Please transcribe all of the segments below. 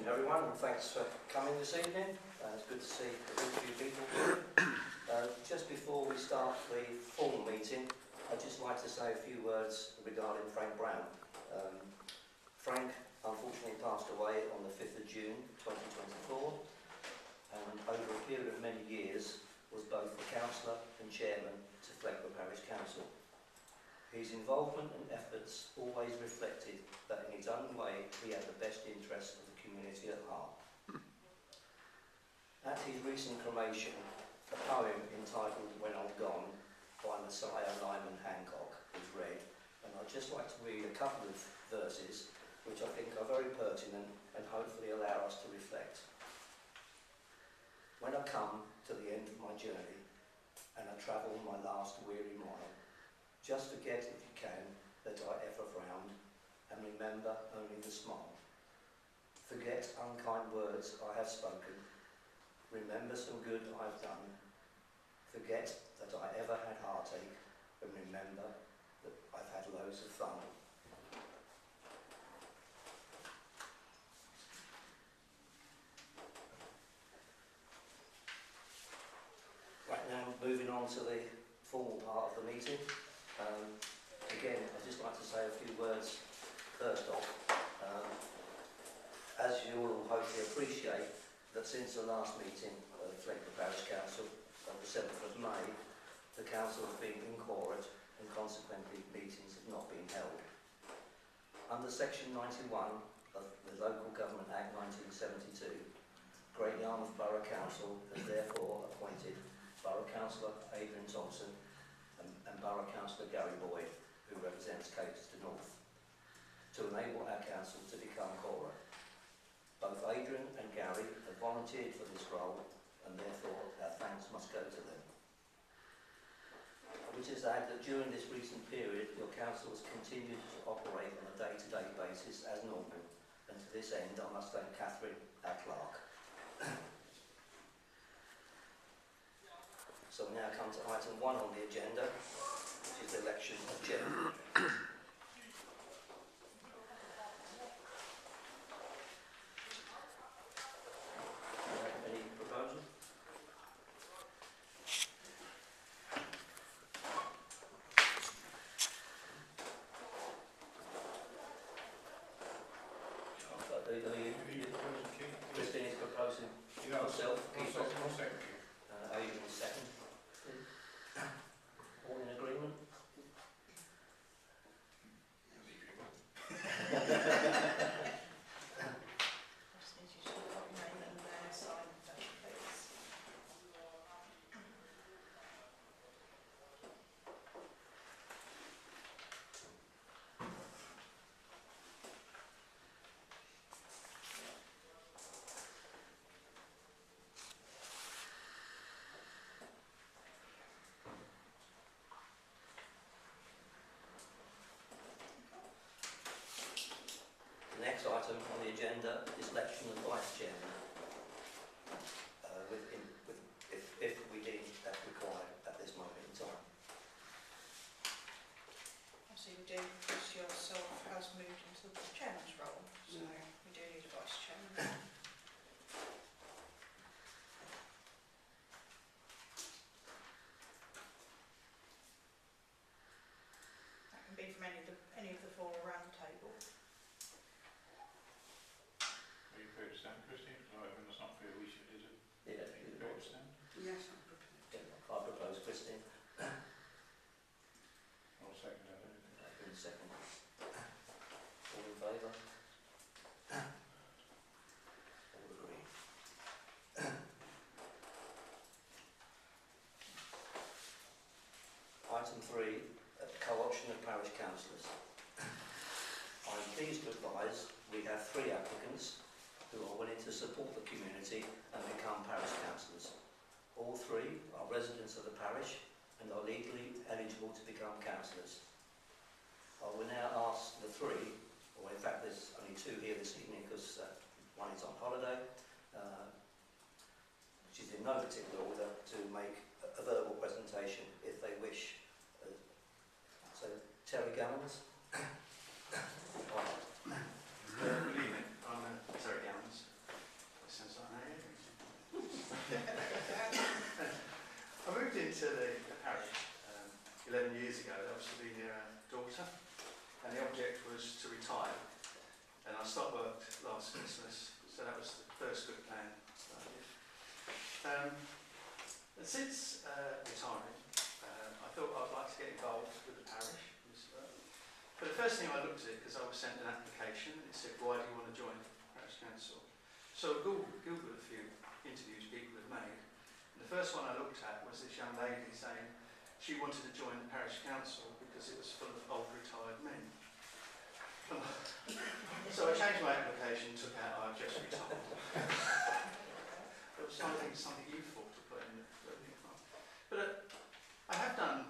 Everyone, and thanks for coming this evening. It's good to see a good few people. Just before we start the formal meeting, I'd just like to say a few words regarding Frank Brown. Frank unfortunately passed away on the 5th of June 2024, and over a period of many years was both the councillor and chairman to Fleggburgh Parish Council. His involvement and efforts always reflected that in his own way he had the best interests of the community at heart. At his recent cremation, a poem entitled When I'm Gone by Messiah Lyman Hancock was read, and I'd just like to read a couple of verses which I think are very pertinent and hopefully allow us to reflect. When I come to the end of my journey and I travel my last weary mile, just forget, if you can, that I ever frowned, and remember only the smile. Forget unkind words I have spoken, remember some good I've done. Forget that I ever had heartache, and remember that I've had loads of fun. Right now, moving on to the formal part of the meeting. Again, I'd just like to say a few words first off. As you all hopefully appreciate, that since the last meeting of the Fleggburgh Parish Council on the 7th of May, the council has been inquated and consequently meetings have not been held. Under section 91 of the Local Government Act 1972, Great Yarmouth Borough Council has therefore appointed Borough Councillor Adrian Thompson and Borough Councillor Gary Boyd, who represents Capeston North, to enable our council to become Cora. Both Adrian and Gary have volunteered for this role, and therefore our thanks must go to them. I would just add that during this recent period, your council has continued to operate on a day-to-day basis as normal, and to this end I must thank Catherine, our clerk. So we now come to item 1 on the agenda, which is the election of chairman. Any proposal? Christine is proposing herself. Adrian is second. All in agreement? The next item on the agenda is election of vice chairman, if we deem that required at this moment in time. Obviously we do, because yourself has moved into the chairman's role, so we do need a vice chairman. That can be from any of the four around the table. Are you prepared to stand, Christine? Because I that's not fair, we should, is it? Yeah, Are you prepared to stand? Yes, I'm prepared. I propose Christine. I'll second that, anything. I've been second. All in favour? All agree. Item 3, co-option of parish councillors. I am pleased to advise we have 3 applicants who are willing to support the community and become parish councillors. All 3 are residents of the parish and are legally eligible to become councillors. I will now ask the 3, or in fact there's only 2 here this evening because one is on holiday, which is in no particular order, to make a verbal presentation if they wish. So Terry Gammons. Good evening, I'm Terry Gammons. 11 years ago, that was to be near our daughter, and the object was to retire. And I stopped work last Christmas, so that was the first good plan that I did. And since retiring, I thought I'd like to get involved with the parish. But the first thing I looked at it, because I was sent an application, it said, why do you want to join Parish Council? So I Googled a few interviews people had made. And the first one I looked at was this young lady saying she wanted to join the Parish Council because it was full of old retired men. So I changed my application, took out I've just retired. It was something youthful to put in. But I have done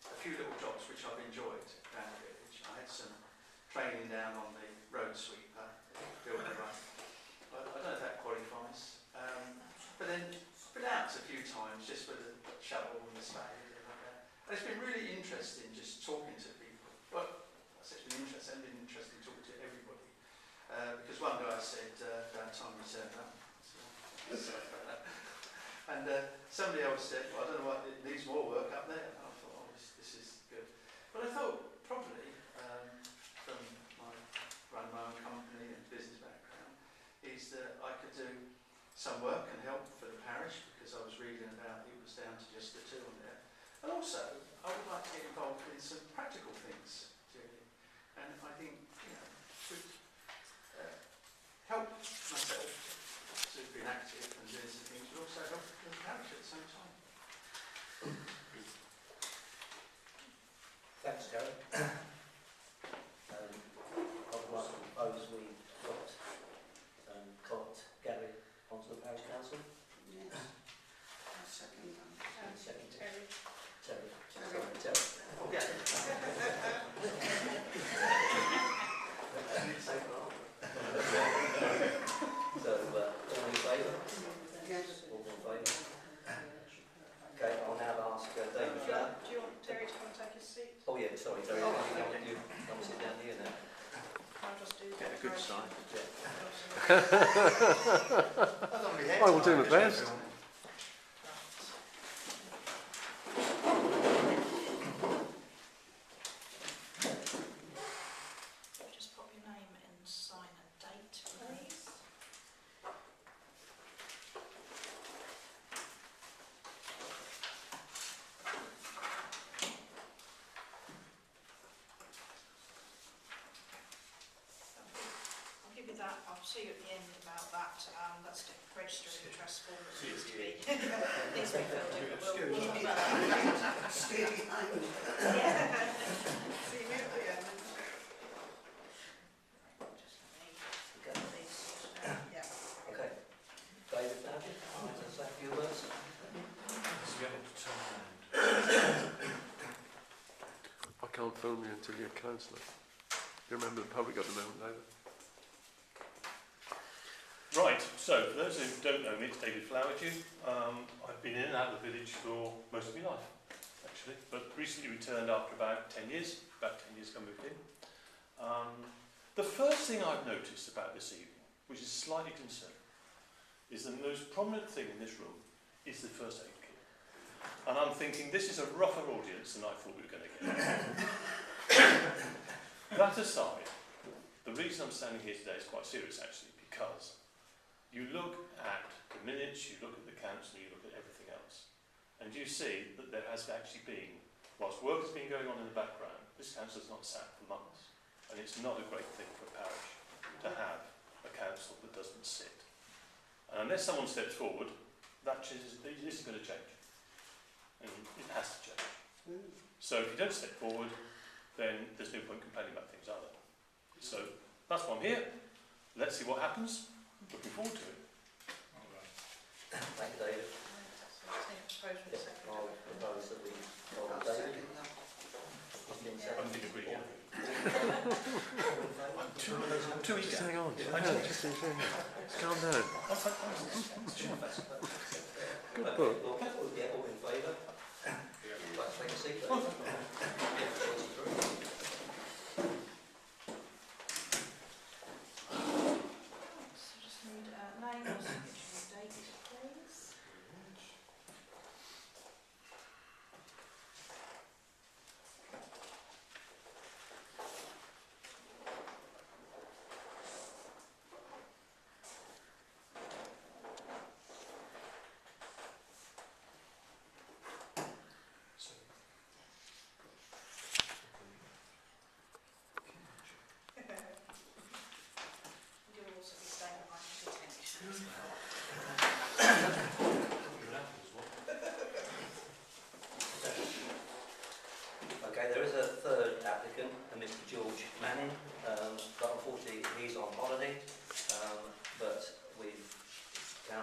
a few little jobs which I've enjoyed around the village. I had some training down on the road sweeper, building run. I don't know if that qualifies. But then been out a few times just with the shovel and the spade and like that. And it's been really interesting just talking to people. Well, I say it's been interesting. It's been interesting talking to everybody. Because one guy said, about time we turned up. And somebody else said, well, I don't know what, it needs more work up there. And I thought, oh, this is good. But I thought probably, from running my own company and business background, is that I could do some work and help for the parish, because I was reading about it was down to just the two on there. And also, I would like to get involved in some practical things, really. And I think, would help myself to be active and doing some things, but also help the parish at the same time. Thanks, Gary. I would like to propose we got Gary onto the Parish Council. Yes. I'll second that. Second. Terry. Terry. Oh, yeah. So, all in favour? Yes. All in favour? Okay, I'll now ask David Flower. Do you want Terry to come and take his seat? Oh yeah, sorry, Terry. You come sit down here now. I'll just do Get a good sign. I will do my best. Just pop your name and sign a date, please. I'll give you that. I'll see you at the end about that. That's the register of interest form that needs to be needs to be filled in. But we'll have that. Stay behind. Yeah. See you at the end. Just let me get these sorted out. Yeah. Okay. David Flower, I'd like to say a few words. I can't film you until you're councillor. You remember the public got to know later. Right, so for those who don't know me, it's David Flowerdew. I've been in and out of the village for most of my life, actually, but recently returned after about 10 years. About 10 years ago I moved in. The first thing I've noticed about this evening, which is slightly concerning, is the most prominent thing in this room is the first aid kit. And I'm thinking this is a rougher audience than I thought we were going to get. That aside, the reason I'm standing here today is quite serious, actually, because you look at the minutes, you look at the council, you look at everything else, and you see that there has actually been, whilst work has been going on in the background, this council has not sat for months, and it's not a great thing for a parish to have a council that doesn't sit. And unless someone steps forward, that isn't going to change, and it has to change. So if you don't step forward, then there's no point complaining about things, are there? So that's why I'm here. Let's see what happens. Looking forward to it. Thank you, David. I'll propose that we call David. I don't think agree yet. Too eager. Just hang on. Just hang on. Calm down. Good book. We'll get all in favour. Let's take a seat, David. Name or signature date, please.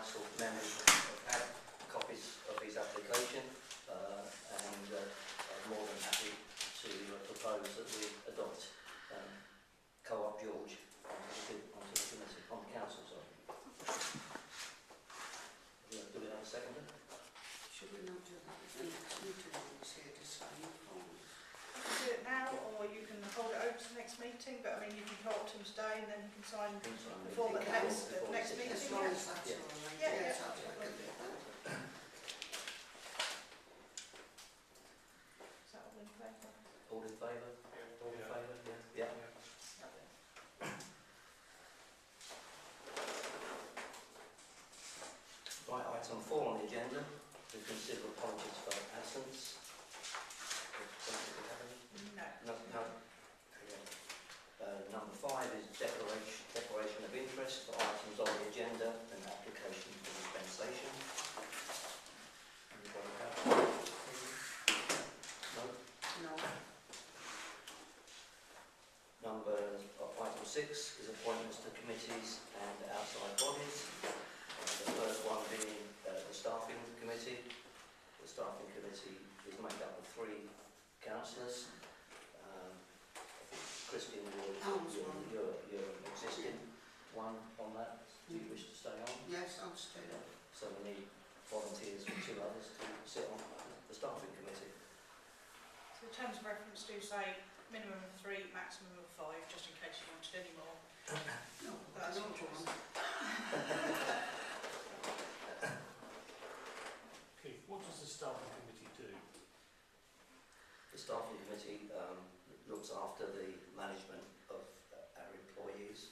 council members have had copies of his application, and I'm more than happy to propose that we adopt Co-op George onto the committee, on the council, sorry. Do we have a seconder? Should we not do that? The next meeting is here to sign the forms. You can do it now, or you can hold it over to the next meeting, but I mean, you can talk to him today and then you can sign the form at the next meeting. As long as that's Yeah. all right. Yeah, Yes, yeah. I can do that. Is that all in favour? All in favour? All in favour? Yeah. Right, item 4 on the agenda, to consider apologies for absence. No. No. Number 5 is declaration of interest for items on the agenda and application for dispensation. Anybody have? No? No. Item 6 is appointments to committees and outside bodies. The first one being the staffing committee. The staffing committee is made up of 3 councillors. Christian, you're existing one on that. Do you wish to stay on? Yes, I'll stay on. So we need volunteers for 2 others to sit on the staffing committee. So the terms of reference do say minimum of 3, maximum of 5, just in case you wanted any more. No, That's I don't your choice. want. Keith, what does the staffing committee do? The staffing committee looks after the management of our employees.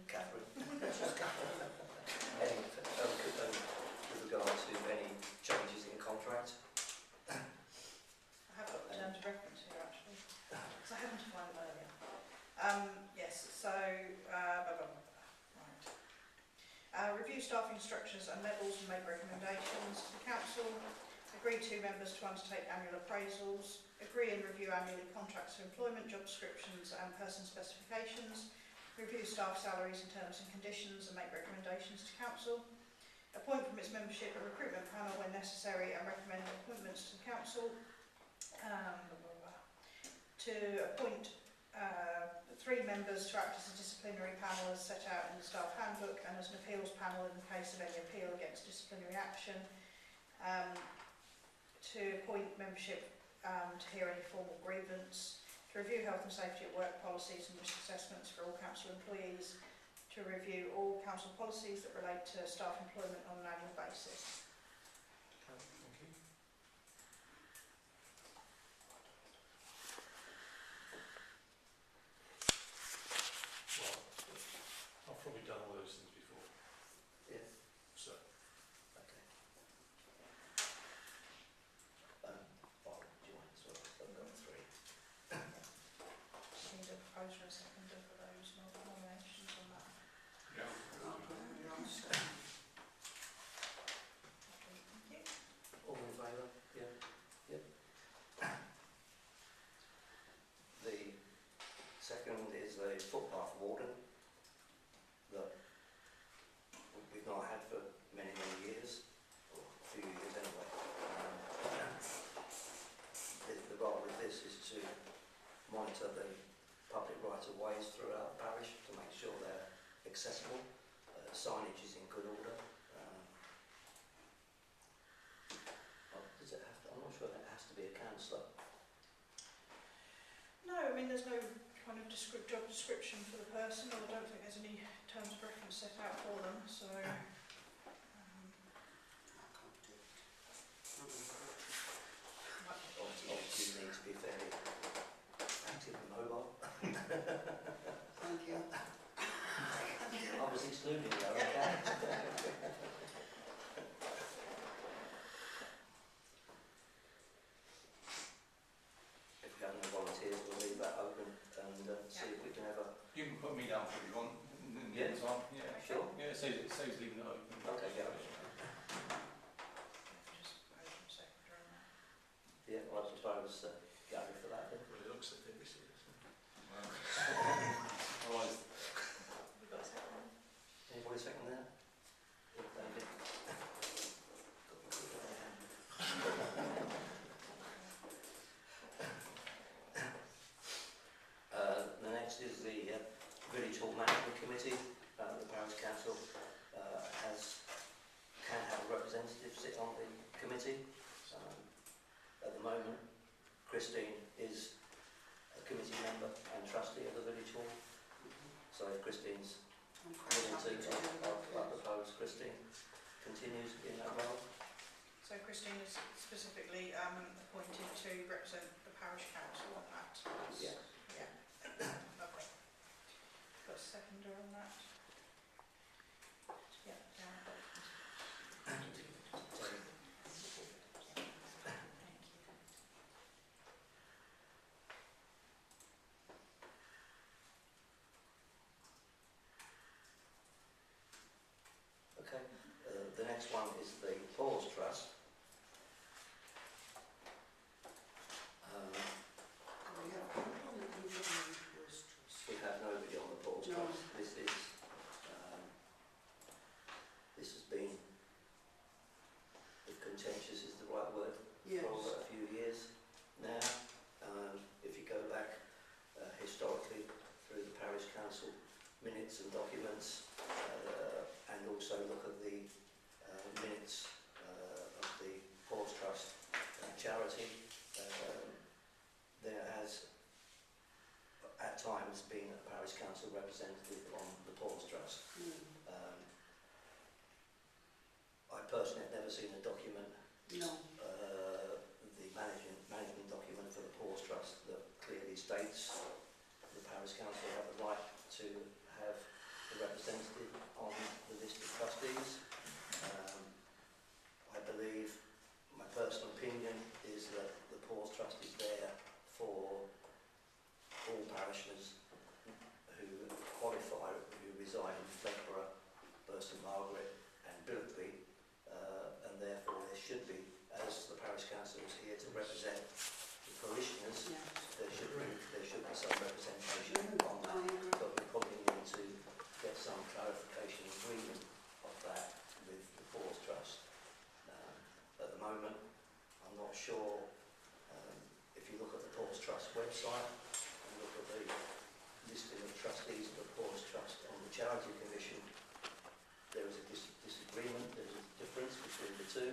Catherine. With regard to any changes in contract. I have got the terms of reference here actually, because I happened to find them earlier. Yes, so, right. Review staffing structures and levels and make recommendations to the council. Agree 2 members to undertake annual appraisals. Agree and review annually contracts of employment, job descriptions and person specifications. Review staff salaries and terms and conditions and make recommendations to council. Appoint from its membership a recruitment panel when necessary and recommend appointments to the council. To appoint 3 members to act as a disciplinary panel as set out in the staff handbook and as an appeals panel in the case of any appeal against disciplinary action. To appoint membership to hear any formal grievance. To review health and safety at work policies and risk assessments for all council employees. To review all council policies that relate to staff employment on an annual basis. Thank you. Well, I've probably done all those things before, Yeah. so. Okay. Bob, do you want to sort of, I've got 3. Just need a proposer and a seconder for those nominations on that. Yeah. I'll put it on. So, Thank you. All in favour? Yeah. Yep. The second is a footpath warden that we've not had for many years, or a few years anyway. The role with this is to monitor the public right-of-ways throughout the parish to make sure they're accessible. Signage is in good order. Does it have to, I'm not sure that it has to be a councillor. No, I mean there's no kind of job description for the person, or I don't think there's any terms of reference set out for them, so I can't do it. Obviously you need to be fairly active and mobile. Thank you. I was excluding you, okay? If we have no volunteers, we'll leave that open and see if we can ever... You can put me down if you want. Yeah. Yeah. Sure. Yeah, it saves leaving it open. Okay, yeah. just open secretary on that. Yeah, well, I suppose Gary for that then. Well, it looks like they're serious. Otherwise, Have we got a second? Anybody second that? David? committee. At the moment, Christine is a committee member and trustee of the village hall. So if Christine's I'm quite willing happy to, to do I that. propose Christine continues in that role. So Christine is specifically appointed to represent the parish council on that. Yeah. Yeah. Lovely. Got a seconder on that? Yeah, down. Okay, the next one is the Pause Trust. We have people on the Pause Trust. We have nobody on the Pause No. Trust. This has been, if contentious is the right word, Yes. for a few years now. If you go back historically through the parish council minutes and documents, and also look at the minutes of the Pause Trust charity, there has at times been a parish council representative on the Pause Trust. I personally have never seen a document, No. the management document for the Pause Trust that clearly states the parish council have the right to have a representative on the list of trustees. I believe, my personal opinion is that the Pause Trust is there for all parishioners who qualify, who reside in Fleggburgh, Burston Margaret and Billerby, and therefore there should be, as the parish council is here to represent the parishioners, Yes. there should be some representation on that. I agree. But we probably need to get some clarification agreement of that with the Pause Trust. At the moment, I'm not sure, if you look at the Pause Trust website and look at the listing of trustees of the Pause Trust on the Charity Commission, there is a disagreement, there's a difference between the two,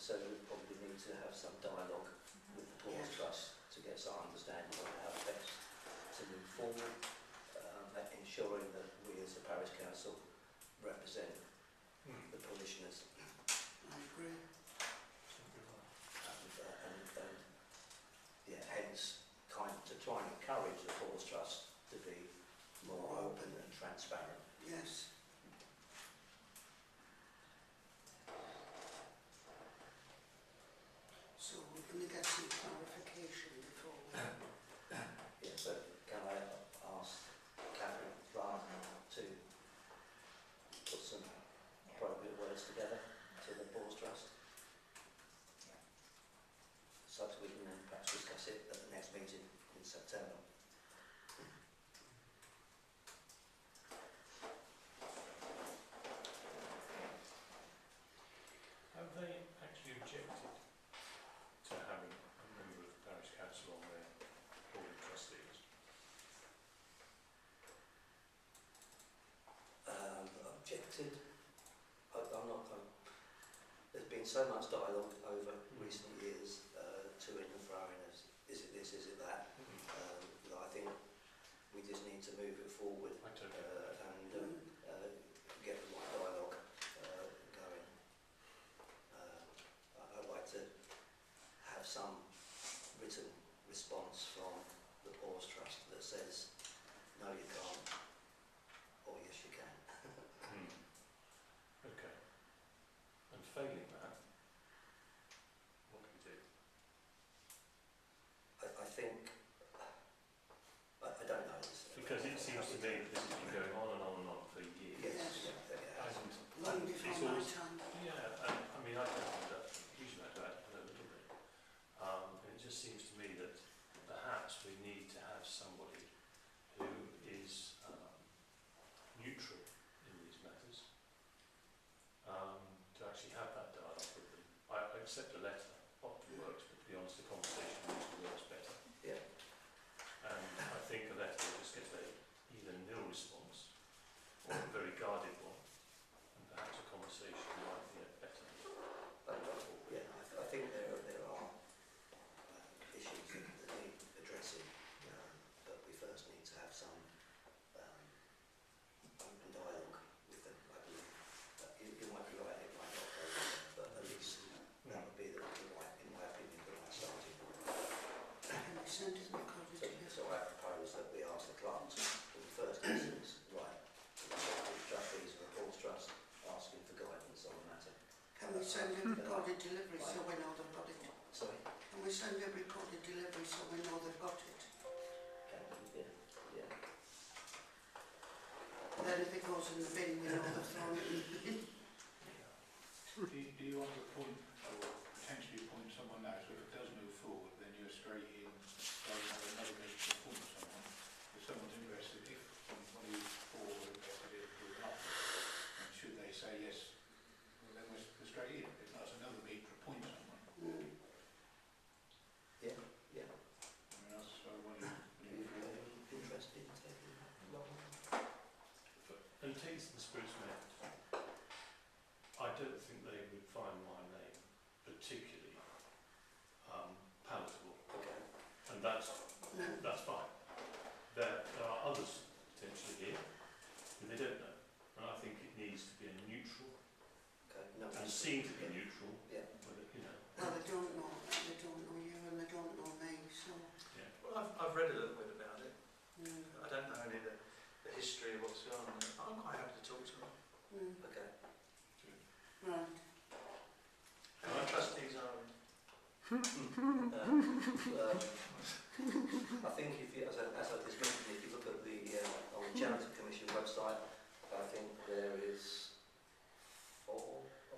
so we probably need to have some dialogue with the Pause Yes. Trust to get some understanding of how best to move forward, ensuring that we as a parish council represent the parishioners, I agree. and yeah, hence to try and encourage the Pause Trust to be more open and transparent. Yes. So we're going to get some clarification before we... Yeah, so can I ask Catherine Clark to put some appropriate words together to the Pause Trust? So that we can then perhaps discuss it at the next meeting in September. Have they actually objected to having a member of the parish council on their board of trustees? Objected. I'm not. There's been so much dialogue over recent years, to and froing as is it this, is it that? That I think we just need to move it forward I totally and get the right dialogue going. I'd like to have some written response from the Pause Trust that says no, you can't, or yes, you can. Okay. And failing that, what can we do? I think, I don't know. Because it seems to me that this has been going on send a recorded delivery so we know they've got it? Sorry? Can we send a recorded delivery so we know they've got it? Yeah, yeah. Then if it goes in the bin, we know they've thrown it in the bin. Do you want to appoint or potentially appoint someone now, so if it does move forward, then you're straight in, rather than have another meeting to appoint someone? If someone's interested, if somebody for or invested in an offer, and should they say yes, well then we're straight in. If not, it's another meeting to appoint someone. Yeah, yeah. I mean, that's what Are you interested in taking that long? And taste and spirits meant, I don't think they would find my name particularly palatable, Okay. and that's fine. There are others potentially here who they don't know, and I think it needs to be a neutral Okay. No, and seen to be neutral. Yeah. Whether, you know. Well, they don't know you and they don't know me, so... Well, I've read a little bit about it. Mm. I don't know any of the history of what's going on. I'm quite happy to talk to them. Okay. Right. And the trustees are... I think if you, as I just mentioned, if you look at the on the Charity Commission website, I think there is 4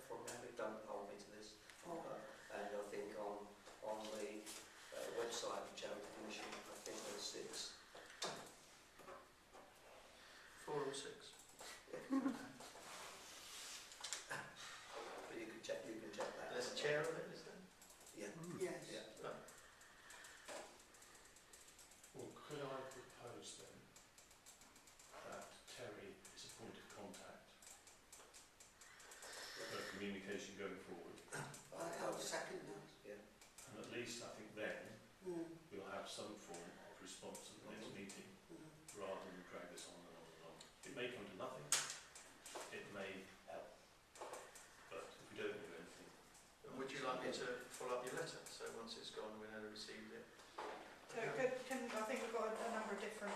from memory. Don't hold me to this. And I think on the website of the Charity Commission, I think there's 6. 4 or 6. But you can check that. There's a chair of it, is there? Yeah. Yes. Yeah. Well, could I propose then that Terry is a point of contact for communication going forward, I'll second that. and at least I think then we'll have some form of response at the next meeting, rather than drag this on and on and on. It may come to nothing, it may help, but if we don't do anything... And would you like me to follow up your letter? So once it's gone, we know they received it. So I think we've got a number of different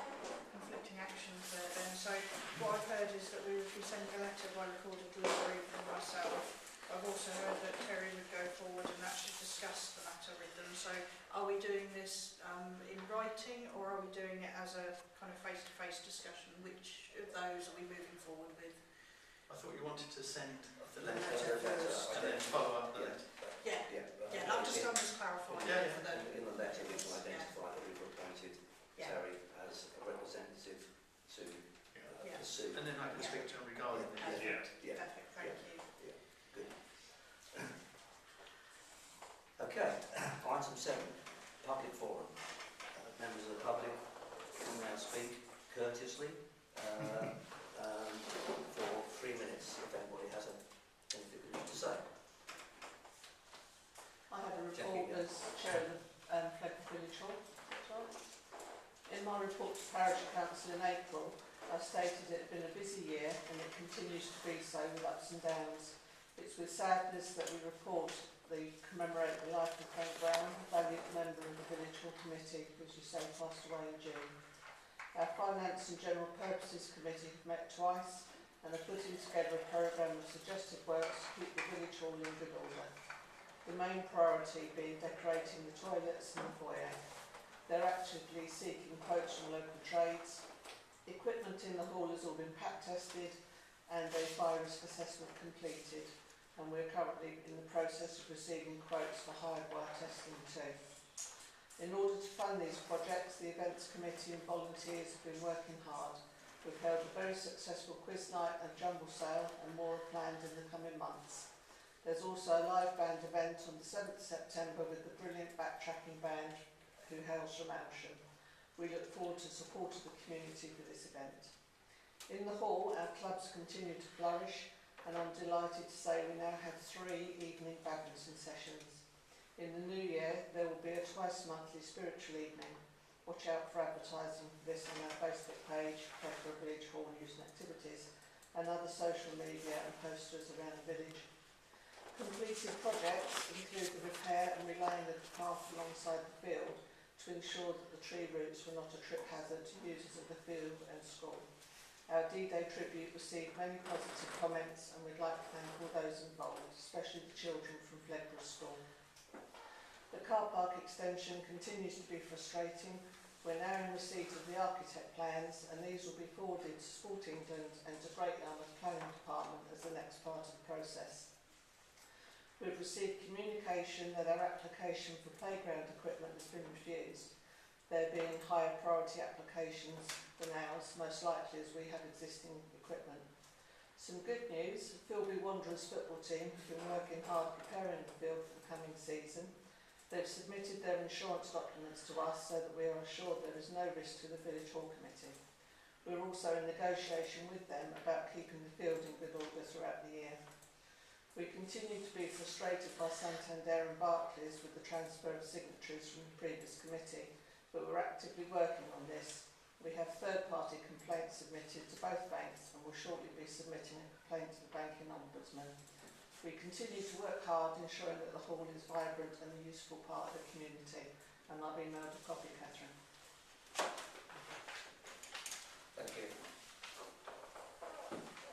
conflicting actions there then. So what I've heard is that we would be sending a letter by recorded delivery from myself. I've also heard that Terry would go forward and actually discuss the matter with them. So are we doing this in writing, or are we doing it as a kind of face-to-face discussion? Which of those are we moving forward with? I thought you wanted to send the The letter letter first. and then follow up the letter. Yeah, I'm just clarifying Yeah, for them. In the letter, we can identify that we've appointed Yeah. Terry as a representative to Yeah. pursue. And then I can speak to him regarding the Yeah. effect. Yeah. Perfect, thank you. Good. Okay, item 7, public forum. Members of the public can now speak courteously for 3 minutes if anybody has anything they wish to say. I had a Jackie, report as chair of Fleggburgh Village Hall. In my report to Parish Council in April, I stated it had been a busy year and it continues to be so with ups and downs. It's with sadness that we report commemorate the life of Frank Brown, a valued member of the Village Hall Committee, who, as you say, passed away in June. Our Finance and General Purposes Committee have met twice and are putting together a programme of suggested works to keep the Village Hall in good order. The main priority being decorating the toilets and the foyer. They're actively seeking quotes from local trades. Equipment in the hall has all been pack tested and a fire risk assessment completed, and we're currently in the process of receiving quotes for hired wire testing too. In order to fund these projects, the Events Committee and volunteers have been working hard. We've held a very successful quiz night and jumble sale, and more are planned in the coming months. There's also a live band event on the 7th September with the brilliant backtracking band who hails from Aylsham. We look forward to support of the community for this event. In the hall, our clubs continue to flourish, and I'm delighted to say we now have 3 evening badminton sessions. In the new year, there will be a twice-monthly spiritual evening. Watch out for advertising for this on our Facebook page, Fleggburgh Village Hall News and Activities, and other social media and posters around the village. Completed projects include the repair and relaying of the path alongside the field to ensure that the tree roots were not a trip hazard to users of the field and school. Our D-Day tribute received many positive comments and we'd like to thank all those involved, especially the children from Fleggburgh School. The car park extension continues to be frustrating. We're now in receipt of the architect plans and these will be forwarded to Sport England and to Great Yarmouth Planning Department as the next part of the process. We've received communication that our application for playground equipment has been refused, there being higher priority applications than ours, most likely as we have existing equipment. Some good news, the Filby Wanderers football team have been working hard preparing the field for the coming season. They've submitted their insurance documents to us so that we are assured there is no risk to the Village Hall Committee. We're also in negotiation with them about keeping the field in good order throughout the year. We continue to be frustrated by Santander and Barclays with the transfer of signatories from the previous committee, but we're actively working on this. We have third-party complaints submitted to both banks and will shortly be submitting a complaint to the Banking Ombudsman. We continue to work hard ensuring that the hall is vibrant and a useful part of the community, and I've emailed a copy, Catherine. Thank you.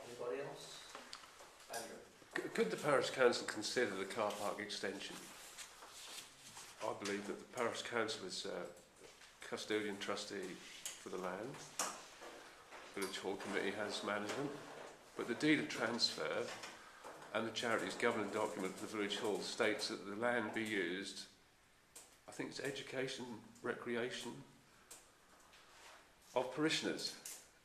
Anybody else? Andrew? Could the Parish Council consider the car park extension? I believe that the Parish Council is custodian trustee for the land. Village Hall Committee has management, but the deed of transfer and the charity's governing document for the Village Hall states that the land be used, I think it's education, recreation of parishioners.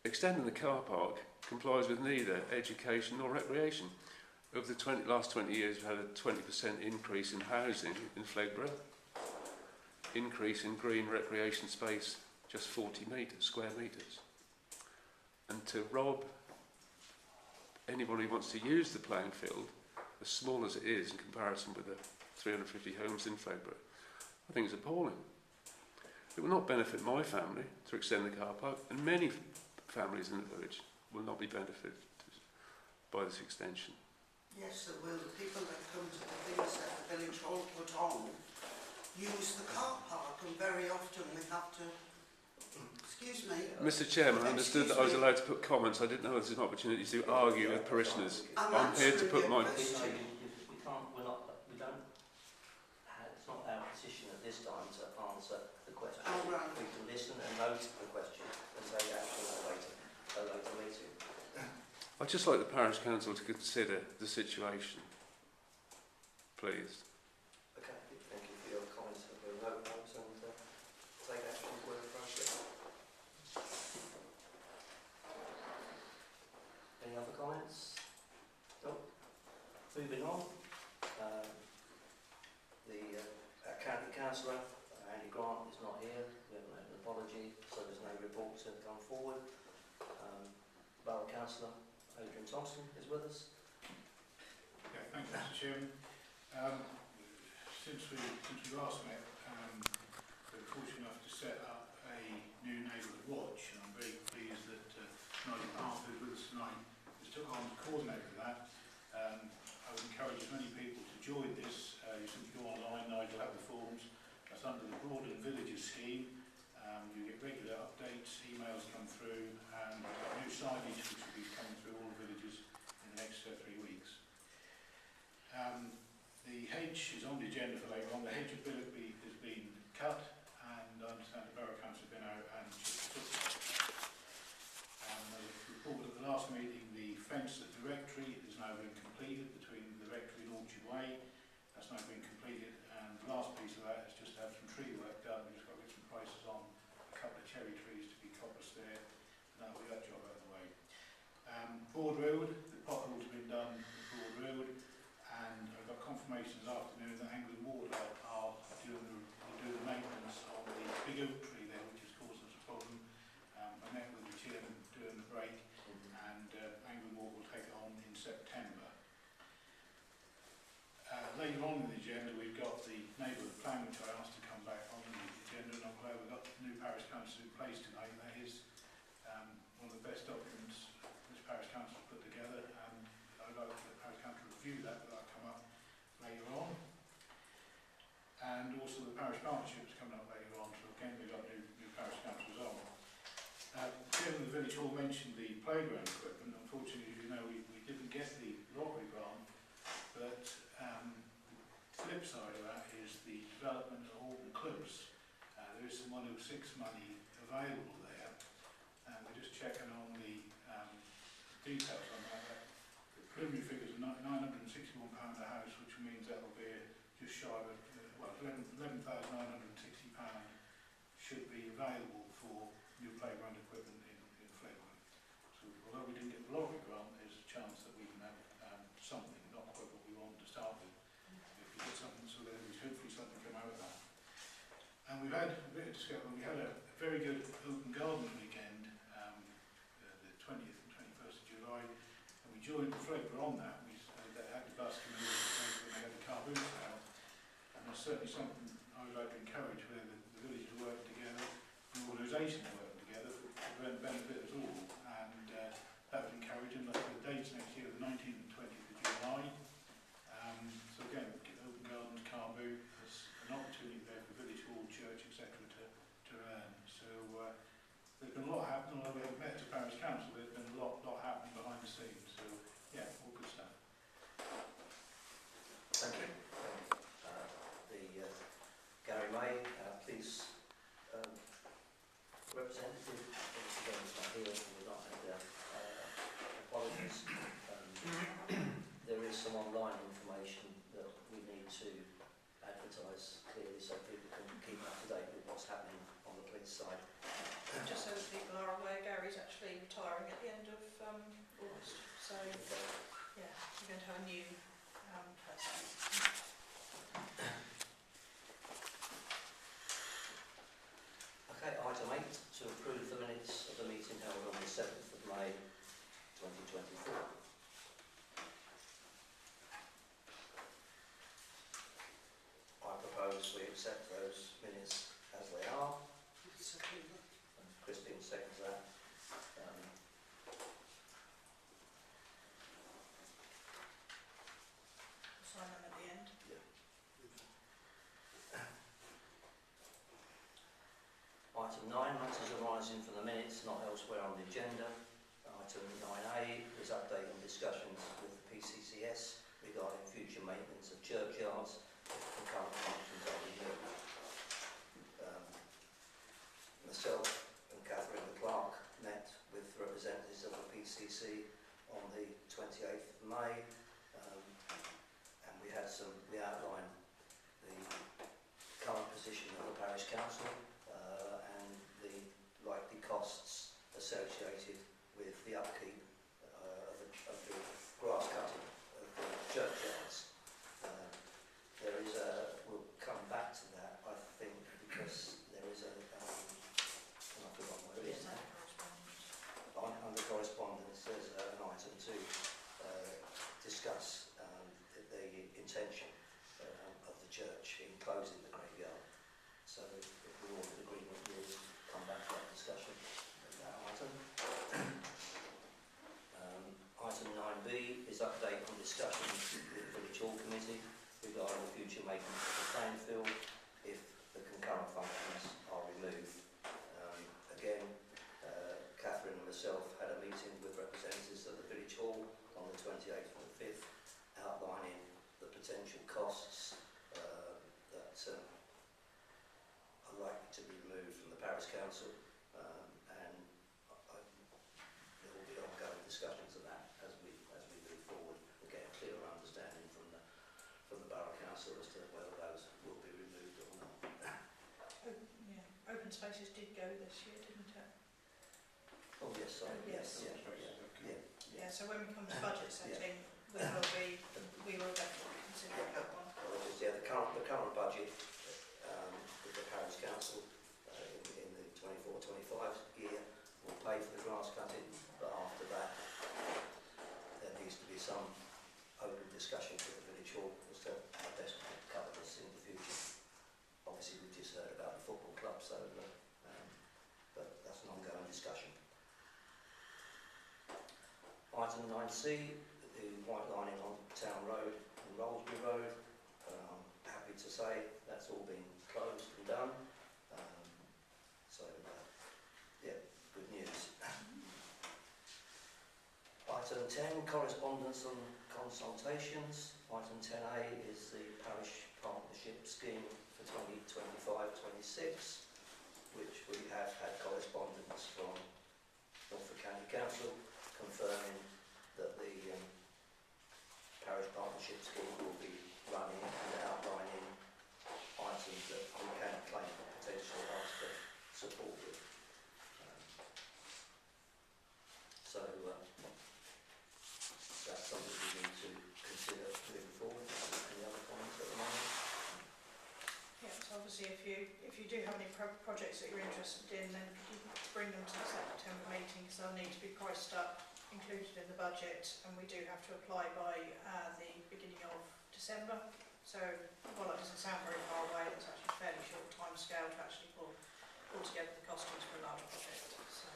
Extending the car park complies with neither education nor recreation. Over the last 20 years, we've had a 20% increase in housing in Fleggburgh, increase in green recreation space, just 40 square metres. And to rob anybody who wants to use the playing field, as small as it is in comparison with the 350 homes in Fleggburgh, I think it's appalling. It will not benefit my family to extend the car park, and many families in the village will not be benefited by this extension. Yes, there will. The people that come to the things that the Village Hall put on use the car park, and very often we have to... Excuse me. Mr Chairman, I understood that I was allowed to put comments. I didn't know this was an opportunity to argue with parishioners. I'm here to put my... It's not our position at this time to answer the question. Oh, right. We can listen and note the question and take action at a later meeting. I'd just like the Parish Council to consider the situation, please. Okay, thank you for your comments. We'll note those and take action where appropriate. Any other comments? No? Moving on. The county councillor, Andy Grant, is not here. We haven't had an apology, so there's no reports that come forward. Borough councillor Adrian Thompson is with us. Okay, thank you, Mr Chairman. Since we last met, we were fortunate enough to set up a new neighbourhood watch, and I'm very pleased that Nigel Harper is with us tonight, who's took on to coordinate with that. I would encourage as many people to join this. You simply go online, Nigel have the forms. That's under the Broaden Villages scheme. You get regular updates, emails come through, and new signage which will be coming through all the villages in the next 3 weeks. The hedge is on the agenda for later on. The hedge ability has been cut, and I understand the Borough Council have been out and chipped it. As reported at the last meeting, the fence at the rectory has now been completed between the rectory and Orchard Way. That's now been completed, and the last piece of that is just to have some tree work done. We've just got to get some prices on a couple of cherry trees to be coppiced there, and that'll be that job out of the way. Broad Road, the potholes have been done at Broad Road, and I got confirmation this afternoon that Anglian Water are doing the maintenance on the big oak tree there, which has caused us a problem. I met with the chairman during the break, and Anglian Water will take it on in September. Later on in the agenda, we've got the neighbourhood plan, which I asked to come back on the agenda, and I'm glad we've got the new parish council in place tonight. That is one of the best documents this parish council put together, and I'd like the parish council to review that, but that'll come up later on. And also the parish partnership is coming up later on, so again we've got new parish councils on. Chairman of the Village Hall mentioned the playground equipment. Unfortunately, as you know, we didn't get the lottery grant, but the flip side of that is the development of Alton Close. There is some 106 money available there, and we're just checking on the details on that. The preliminary figures are £961 a house, which means that will be just shy of £11,960 should be available for new playground equipment in Fleggburgh. So although we didn't get the lottery grant, there's a chance that we can have something, not quite what we wanted to start with. If we get something, so there'll be hopefully something come out of that. And we've had a bit of discussion. We had a very good open garden weekend, the 20th and 21st of July, and we joined Fleggburgh on that. They had the bus come in and they had the car boots out, and there's certainly something I would like to encourage where the village is working together, the organisations are working together for the benefit of us all, and that would encourage them. Like the dates next year, the 19th and 20th of July. So again, open gardens, car boot, there's an opportunity there for village hall, church, etc. to earn. So there's been a lot happening, although we haven't met as a parish council, there's been a lot happening behind the scenes. So yeah, all good stuff. Thank you. Gary May, police representative, obviously again is not here, and we've not had apologies. There is some online information that we need to advertise clearly so people can keep up to date with what's happening on the police side. Just so that people are aware, Gary's actually retiring at the end of August. So, yeah, we're going to have a new person. Okay, item 8, to approve the minutes of the meeting held on the 7th of May 2024. I propose we accept those minutes as they are. And Christine seconds that. Sign them at the end. Item 9, matters arising from the minutes not elsewhere on the agenda. Item 9A is update on discussions with the PCCS regarding future maintenance of churchyards if the current functions are removed. Myself and Catherine the Clerk met with representatives of the PCC on the 28th of May, and we outlined the current position of the parish council and the likely costs associated with the upkeep of the grass cutting of the churchyards. We'll come back to that, I think, because there is I've forgotten what it is now. Under correspondence, there's an item to discuss the intention of the church in closing the graveyard. So if we're all in agreement, we'll come back to that discussion of that item. Item 9B is update on discussions with the Village Hall Committee regarding the future maintenance of the playing field if the concurrent functions are removed. Again, Catherine and myself had a meeting with representatives of the Village Hall on the 28th and the 5th, outlining the potential costs that are likely to be removed from the Parish Council, and there will be ongoing discussions of that as we move forward. We'll get a clearer understanding from the Borough Council as to whether those will be removed or not. Open Spaces did go this year, didn't it? Oh yes, sorry. Yes. Yeah. So when we come to budget setting, we will definitely consider that one. The current budget with the Parish Council in the 24-25 year will pay for the grass cutting, but after that there needs to be some open discussion with the Village Hall as to how best to cover this in the future. Obviously we've just heard about the football club, so but that's an ongoing discussion. Item 9C, the white lining on Town Road and Rollsbury Road. Happy to say that's all been closed and done. Good news. correspondence and consultations. Item 10A is the Parish Partnership Scheme for 2025-26, which we have had correspondence from Norfolk County Council confirming that the Parish Partnership Scheme will be running and outlining items that we can claim potential ask for support with. So that's something we need to consider moving forward. Any other comments at the moment? Yeah, so obviously if you do have any projects that you're interested in, then could you bring them to the September meeting, because they'll need to be priced up, included in the budget, and we do have to apply by the beginning of December. So while it doesn't sound very far away, it's actually a fairly short time scale to actually pull together the costings for a large project. So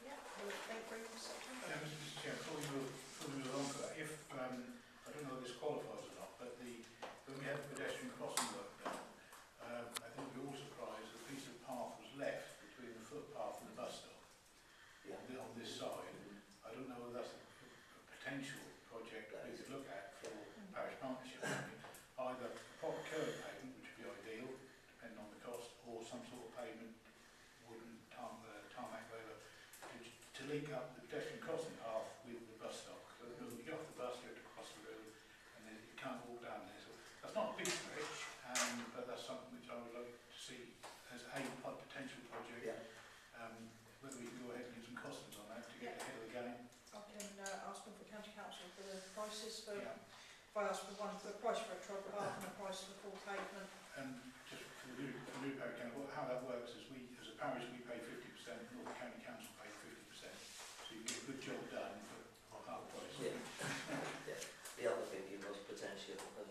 yeah, we'll think through in September. Yeah, Mr. Chair, before we move on to that, if I don't know if this qualifies or not, but when we had the pedestrian crossing work done, I think we were all surprised a piece of path was left between the footpath and the bus stop. Yeah. On this side. I don't know whether that's a potential project that we could look at for parish partnership. Either proper curb pavement, which would be ideal, depending on the cost, or some sort of pavement, wooden tarmac over, to link up the pedestrian crossing path with the bus stop. Because when you get off the bus, you have to cross the road, and then you can't walk down there. So that's not a big stretch, but that's something which I would like to see as a potential project. Yeah. Whether we can go ahead and get some costings on that to get ahead of the game. I can ask them for County Council for the prices for. Yeah. If I ask for a price for a trod path and a price for the full pavement. And just for the new parish council, how that works is we, as a parish, we pay 50%, Norfolk County Council pay 50%. So you get a good job done for half price. Yeah. Yeah. The other thinking was potentially of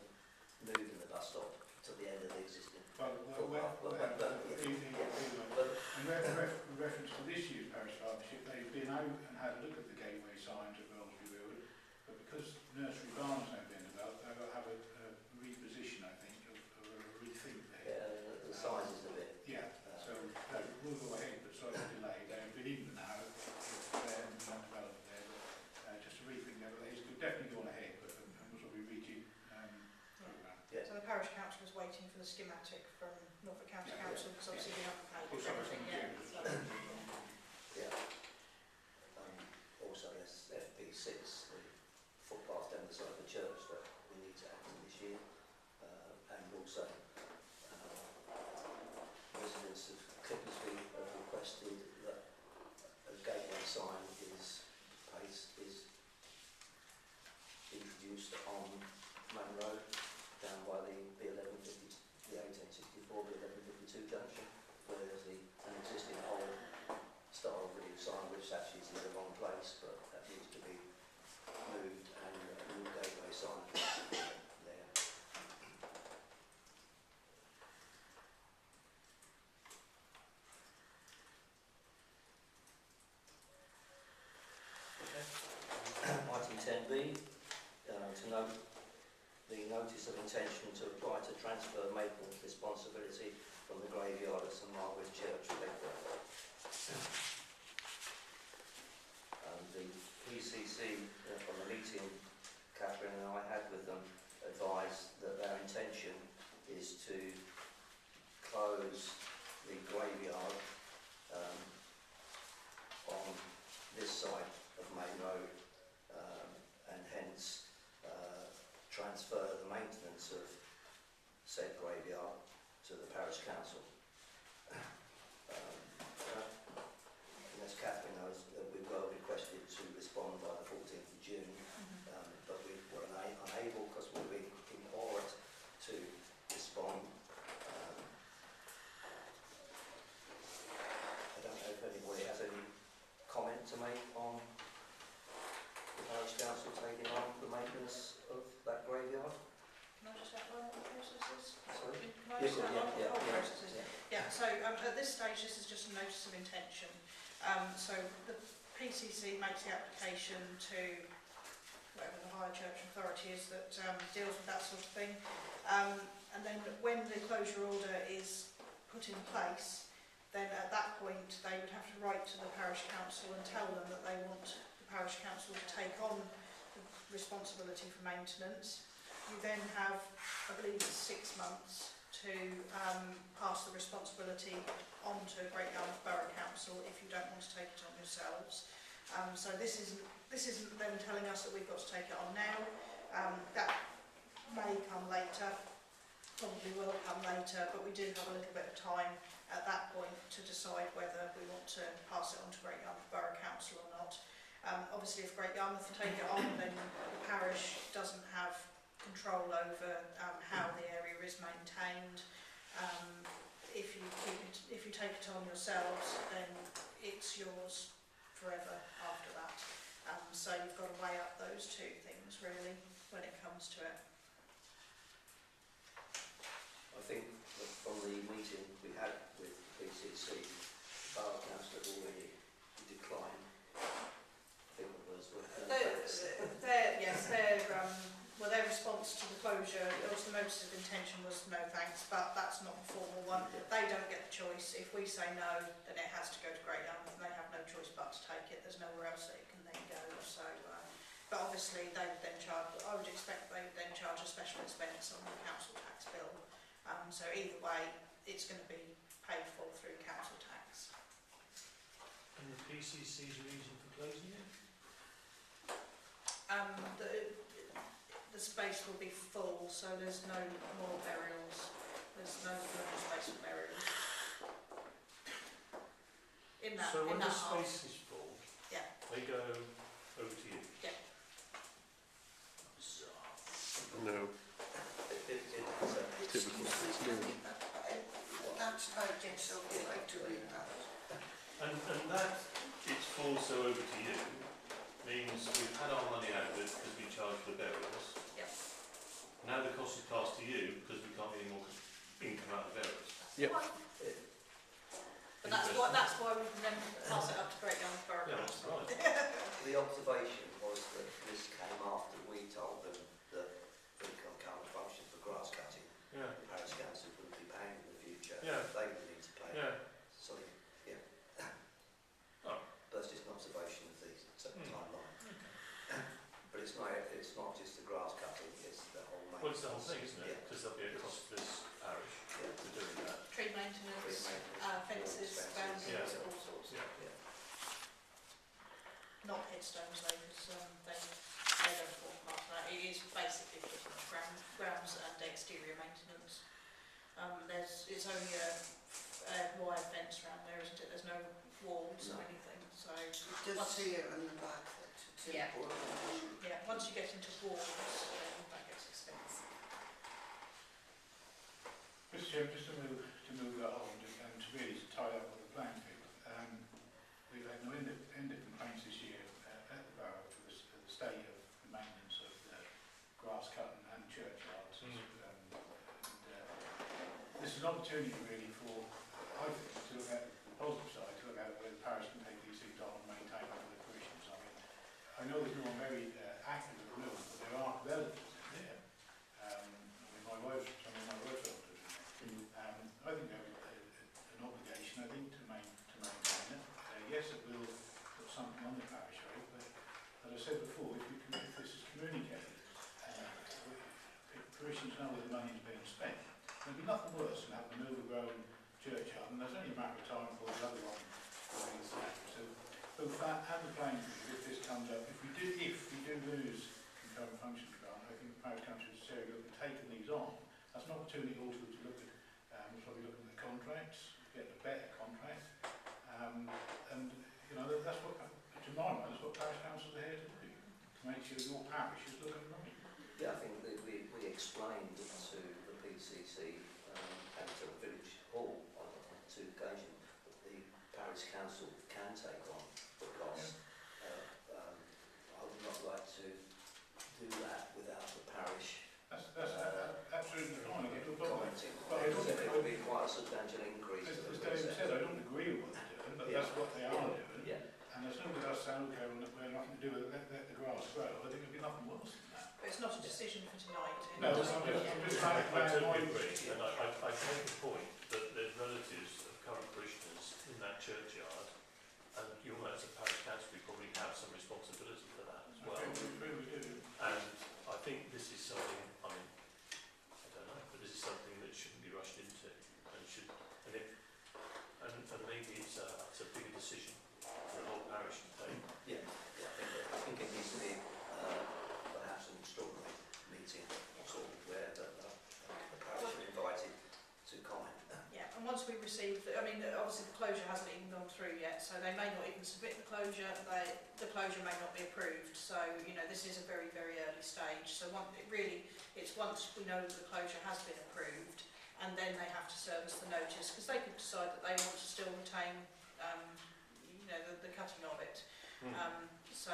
moving the bus stop to the end of the existing footpath. In reference to this year's parish partnership, they've been out and had a look at the gateway signs at Wellesley Road, but because Nursery Barn's now been developed, they've got to have a reposition, I think, of a rethink there. Yeah, the size is a bit. Yeah, so we'll go ahead, but sorry for the delay. They've been in now, they haven't been developed there, but just a rethink there. But they could definitely go on ahead, but we'll sort of be reaching programme. Yeah. So the parish council is waiting for the schematic from Norfolk County Council, because obviously we haven't paid Well, for everything yet. So, Yeah. Also, yes, FP6, the footpath down the side of the church that we need to add to this year, and also residents of Clippersby have requested that a gateway sign is introduced on Main Road down by the B1150, the 1864, the 1152 junction, where there's an existing old style reading sign which actually is in the wrong place, but that needs to be moved and a new gateway sign there. Okay. Item 10B, to note the notice of intention to apply to transfer maintenance responsibility from the graveyard at St Margaret Church, Fleggburgh. The PCC, from the meeting Catherine and I had with them, advised that their intention is to close the graveyard on this side of Main Road, and hence transfer the maintenance of said graveyard to the Parish Council. As Catherine knows, we were requested to respond by the 14th of June, but we were unable because we were implored to respond. I don't know if anybody has any comment to make on the Parish Council taking on the maintenance of that graveyard. Can I just outline what the process is? Sorry? Can I just outline what the whole process is? Yeah. Yeah, so at this stage this is just a notice of intention. So the PCC makes the application to whatever the higher church authority is that deals with that sort of thing. And then when the closure order is put in place, then at that point they would have to write to the parish council and tell them that they want the parish council to take on the responsibility for maintenance. You then have, I believe it's 6 months to pass the responsibility on to Great Yarmouth Borough Council if you don't want to take it on yourselves. So this isn't them telling us that we've got to take it on now. That may come later, probably will come later, but we do have a little bit of time at that point to decide whether we want to pass it on to Great Yarmouth Borough Council or not. Obviously, if Great Yarmouth take it on, then the parish doesn't have control over how the area is maintained. If you take it on yourselves, then it's yours forever after that. So you've got to weigh up those two things really when it comes to it. I think that from the meeting we had with PCC, the Borough Council had already declined. I think the words were their response to the closure, also the notice of intention was no thanks, but that's not the formal one. They don't get the choice. If we say no, then it has to go to Great Yarmouth, and they have no choice but to take it. There's nowhere else that it can then go. So, but obviously they would then charge. I would expect they would then charge a special expense on the council tax bill. So either way, it's going to be paid for through council tax. And the PCC's reason for closing it? The space will be full, so there's no more burials. There's no further space for burials. In that, so in when that the half. space is full, Yeah. they go over to you? Yeah. No. Typical. That's voted, so we'd like to read that. And that it's full so over to you means we've had our money out of it because we charged for burials. Yep. Now the cost is passed to you because we can't get any more income out of the burials. Yep. But that's why we can then pass it up to Great Yarmouth Borough Yeah, that's Council. right. The observation was that this came after we told them that the current function for grass cutting, Yeah. the parish council would be paying in the future. Yeah. They would need to pay. Yeah. So, yeah. Oh. That's just an observation of the timeline. Okay. But it's not just the grass cutting, it's the whole Well, it's the whole thing, isn't it? Yeah. Because there'll be a cost to this parish Yeah. for doing that. Tree maintenance, fences, boundaries, Yeah. all sorts. Yeah. Yeah. Not headstones though, because they don't form part of that. It is basically just grounds and exterior maintenance. It's only a wire fence around there, isn't it? There's no walls or anything. So It does here in the back that it's Yeah. important. yeah, once you get into walls, that gets expensive. Mr. Chairman, just to move that on, and to really tie up with the playing field. We've had no end of complaints this year at the borough for the state of the maintenance of the grass cutting and churchyards. This is an opportunity really for, I think, to look at the positive side, to look at where the parish can take these things on and maintain them for the parishioners. I know there's no one very active at the moment, but there are relatives in there. My wife's relatives in there. I think they have an obligation, I think, to maintain it. Yes, it will put something on the parish rate, but as I said before, if this is communicated, parishioners know where the money is being spent. There'll be nothing worse than having an overgrown churchyard, and there's only a matter of time before the other one will be the same. So both that and the playing field, if this comes up, if we do lose concurrent functions grant, I think the parish council should say, look, we're taking these on. That's an opportunity also to look at, we're probably looking at the contracts, get a better contract, and you know that's what, to my mind, that's what parish councils are here to do, to make sure your parish is looking right. Yeah, I think that we explained to the PCC and to the village hall on two occasions that the parish council can take on the cost. I would not like to do that without the parish That's absolutely fine. commenting. But I don't, It would be quite a substantial increase. as David said, I don't agree with what they're doing, but that's what they are doing. Yeah. And there's no good us saying, okay, we're nothing to do with it, let the grass grow. I think it'd be nothing worse than that. But it's not a decision for tonight. No, I'm just trying to I plan totally my agree, and I take the point that there's relatives of current parishioners in that churchyard, and you as a parish council, we probably have some responsibility this is something, I mean, I don't know, but this is something that shouldn't be rushed into, and should, and for me, it's a bigger decision for the whole parish to take. Yeah, I think it needs to be perhaps an extraordinary meeting, sort of where the parish are invited to comment. Yeah, and once we receive, I mean, obviously the closure hasn't even gone through yet, so they may not even submit the closure, the closure may not be approved, so, you know, this is a very, very early stage, so it's once we know that the closure has been approved, and then they have to service the notice, because they could decide that they want to still retain, you know, the cutting of it. So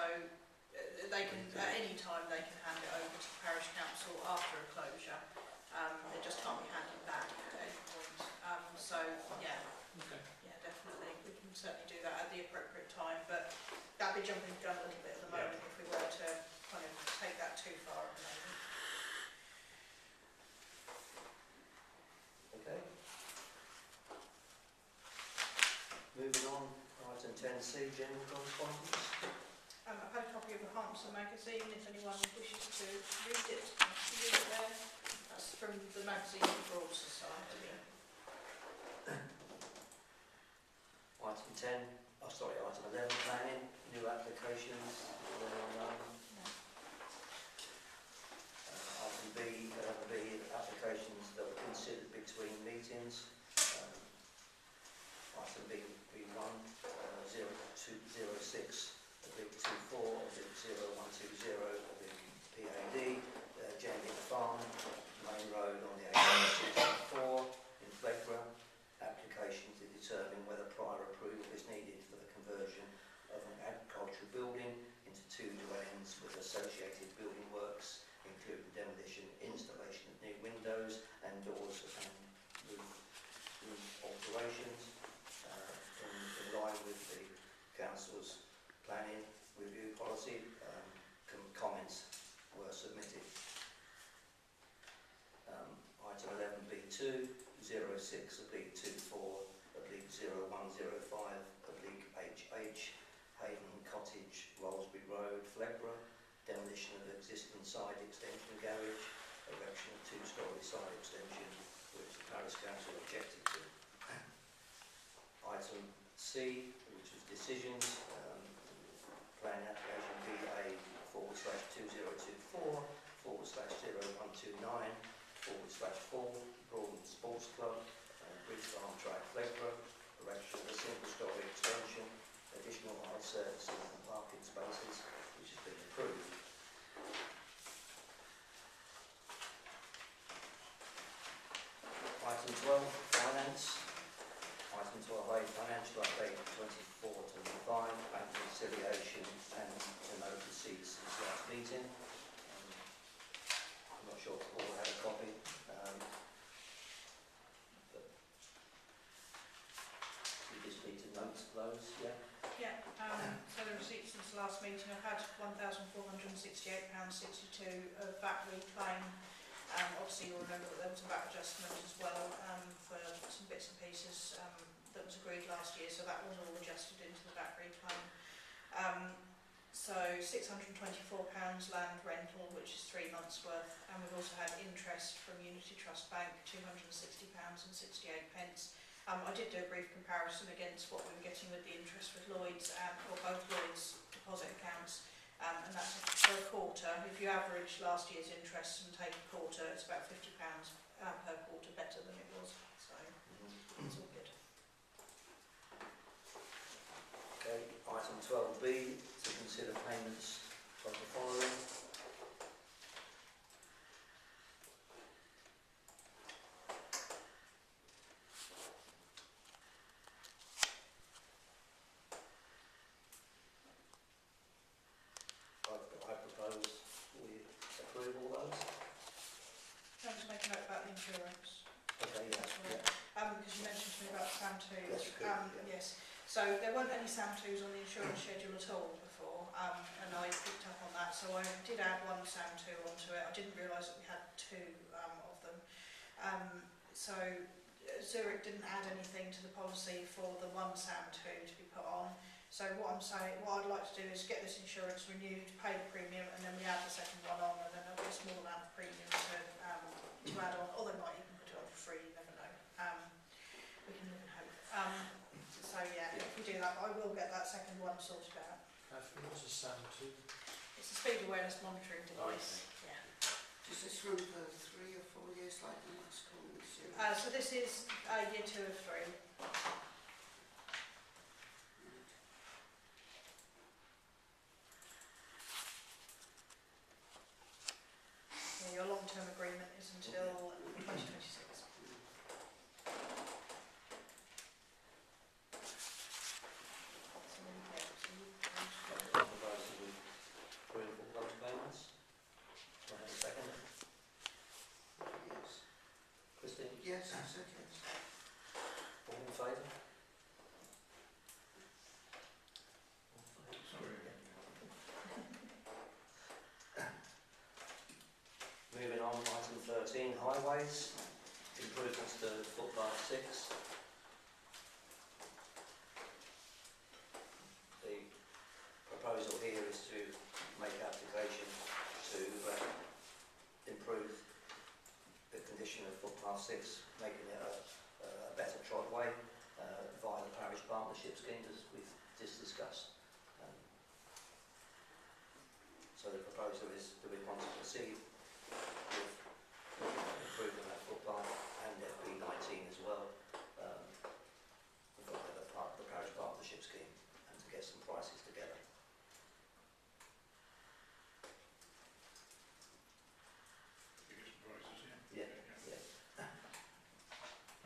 they can, at any time, they can hand it over to the parish council after a closure. It just can't be handed back at any point. So yeah, Okay. yeah, definitely, we can certainly do that at the appropriate time. But that'd be jumping the gun a little bit at the moment if we were to kind of take that too far at the moment. Okay. Moving on, item 10C, general correspondence. I've had a copy of the Hampshire magazine, if anyone wishes to read it, read it there. That's from the magazine for Broad Society. Item 11, planning, new applications. Item B, applications that were considered between meetings. Item B1, 0206. Big 24, big 0120, big PAD, Jending Farm, Main Road on the A64 in Fleggburgh. Application to determine whether prior approval is needed for the conversion of an agricultural building into 2 dwellings with associated building works, including demolition, installation of new windows and doors and roof alterations, in line with the council's planning review policy. Comments were submitted. Item 11B2, 06/24/0105/HH, Haven Cottage, Rollsbury Road, Fleggburgh, demolition of existing side extension garage, erection of 2-storey side extension, which the Parish Council objected to. Item C, which was decisions, planning application BA/24/2024/0129/4 Broadland Sports Club, Bridge Farm Track, Fleggburgh, erection of a single-storey extension, additional high services and parking spaces, which has been approved. Item 12, finance. Item 12A, financial update 24/25, bank reconciliation and to note receipts since last meeting. I'm not sure if the board had a copy. But we just need to note those, yeah? Yeah, so the receipts since the last meeting, I've had £1,468.62 of VAT reclaim. Obviously you'll remember that there was a VAT adjustment as well for some bits and pieces that was agreed last year, so that was all adjusted into the VAT reclaim. So £624 land rental, which is 3 months worth, and we've also had interest from Unity Trust Bank, £260.68. I did do a brief comparison against what we were getting with the interest with Lloyds, or both Lloyds deposit accounts, and that's for a quarter. If you average last year's interest and take a quarter, it's about £50 per quarter better than it was, so it's all good. Okay, item 12B, to consider payments of the following. I propose we approve all those. Can I just make a note about the insurance? Okay, yeah. That's right. Because you mentioned to me about SAM 2s. Yes, good, yeah. Yes. So there weren't any SAM 2s on the insurance schedule at all before, and I picked up on that. So I did add one SAM 2 onto it. I didn't realise that we had 2 of them. So Zurich didn't add anything to the policy for the one SAM 2 to be put on. So what I'd like to do is get this insurance renewed, pay the premium, and then we add the second one on, and then there'll be a small amount of So yeah, if we do that, I will get that second one sorted out. Catherine, what's a SAM 2? It's a speed awareness monitoring device. Yeah. Does this run for 3 or 4 years like the last one? So this is year 2 of 3. Yeah, your long-term agreement is until 2026. I propose that we approve all those payments. Do I have a second? Yes. Christine? Yes, I said yes. All in favour? Sorry. Moving on, item 13, highways, improvements to footpath 6. The proposal here is to make application to improve the condition of footpath 6, making it a better trod way via the parish partnership scheme as we've just discussed. So the proposal is, do we want to proceed with improving that footpath and FP19 as well, via the parish partnership scheme, and to get some prices together. Biggest prices, Yeah, Okay. yeah.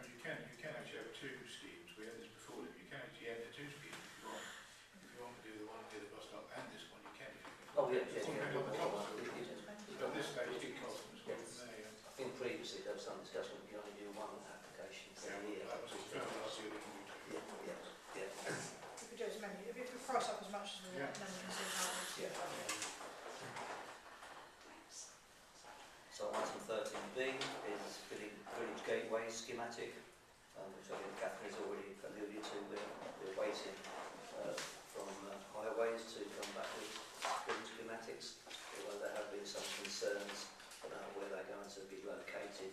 And you can actually have 2 schemes. We had this before. You can actually have the 2 schemes if you want. If you want to do the one near the bus stop and this one, you can. If you can. Oh, yeah, yeah, Depending yeah. on the cost. Yeah. At this stage, it costs from there. Yeah. I think previously there was some discussion that you only do one application per year. That was confirmed last year. We can do 2. Yeah, yeah, yeah. If we do as many, if we price up as much as we want, Yeah. then we can see how we see Yeah. it. So item 13B is village gateway schematic, which I think Catherine's already alluded to. We're waiting from highways to come back with village schematics, although there have been some concerns about where they're going to be located